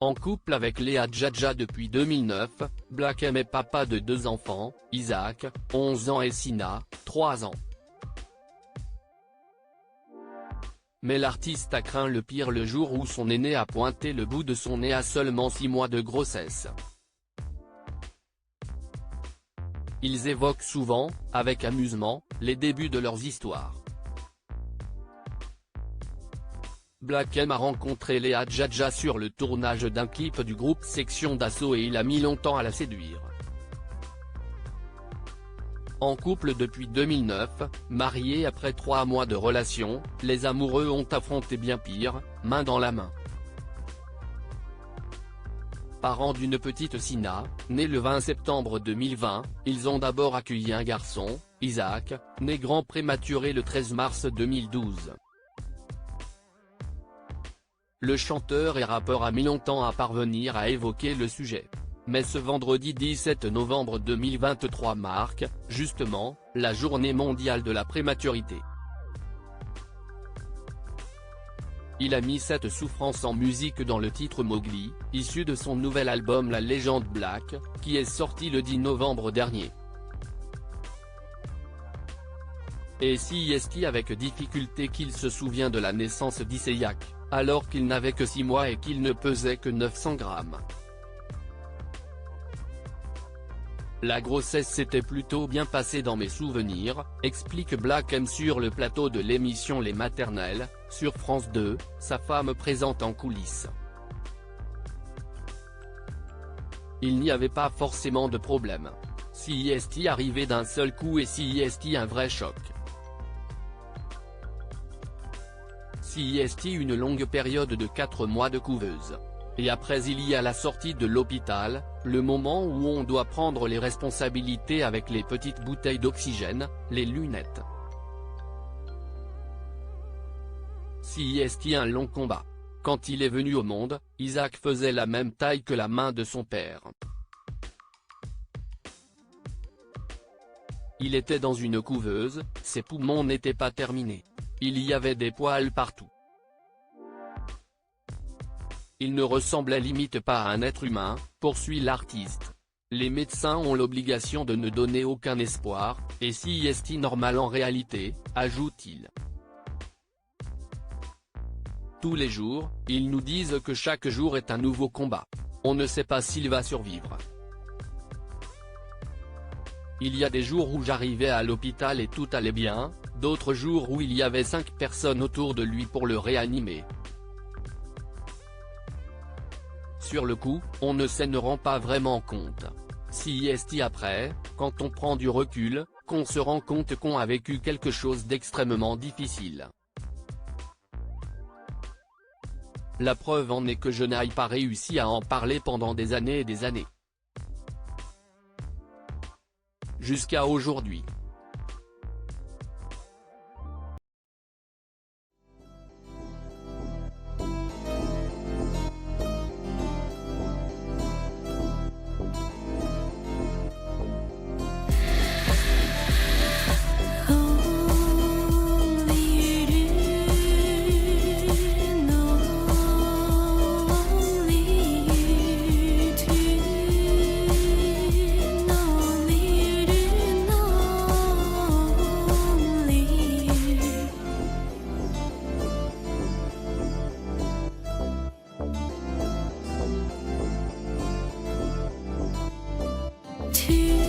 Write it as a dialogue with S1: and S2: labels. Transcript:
S1: En couple avec Léa Djadja depuis 2009, Black M est papa de 2 enfants, Isaac, 11 ans et Sina, 3 ans. Mais l'artiste a craint le pire le jour où son aîné a pointé le bout de son nez à seulement 6 mois de grossesse. Ils évoquent souvent, avec amusement, les débuts de leurs histoires. Black M a rencontré Léa Djadja sur le tournage d'un clip du groupe Section d'Assaut et il a mis longtemps à la séduire. En couple depuis 2009, mariés après 3 mois de relation, les amoureux ont affronté bien pire, main dans la main. Parents d'une petite Sina, née le 20 septembre 2020, ils ont d'abord accueilli un garçon, Isaac, né grand prématuré le 13 mars 2012. Le chanteur et rappeur a mis longtemps à parvenir à évoquer le sujet. Mais ce vendredi 17 novembre 2023 marque, justement, la journée mondiale de la prématurité. Il a mis cette souffrance en musique dans le titre Mowgli, issu de son nouvel album La Légende Black, qui est sorti le 10 novembre dernier. Et si est-il avec difficulté qu'il se souvient de la naissance d'Isaac, alors qu'il n'avait que 6 mois et qu'il ne pesait que 900 grammes. La grossesse s'était plutôt bien passée dans mes souvenirs, explique Black M sur le plateau de l'émission Les Maternelles, sur France 2, sa femme présente en coulisses. Il n'y avait pas forcément de problème. Si est-il arrivé d'un seul coup et si est-il un vrai choc. Si est-il une longue période de 4 mois de couveuse. Et après il y a la sortie de l'hôpital, le moment où on doit prendre les responsabilités avec les petites bouteilles d'oxygène, les lunettes. Si est-il un long combat. Quand il est venu au monde, Isaac faisait la même taille que la main de son père. Il était dans une couveuse, ses poumons n'étaient pas terminés. Il y avait des poils partout. Il ne ressemblait limite pas à un être humain, poursuit l'artiste. Les médecins ont l'obligation de ne donner aucun espoir, et si est-il normal en réalité, ajoute-t-il. Tous les jours, ils nous disent que chaque jour est un nouveau combat. On ne sait pas s'il va survivre. Il y a des jours où j'arrivais à l'hôpital et tout allait bien, d'autres jours où il y avait 5 personnes autour de lui pour le réanimer. Sur le coup, on ne se rend pas vraiment compte. Si est-il après, quand on prend du recul, qu'on se rend compte qu'on a vécu quelque chose d'extrêmement difficile. La preuve en est que je n'ai pas réussi à en parler pendant des années et des années. Jusqu'à aujourd'hui.
S2: To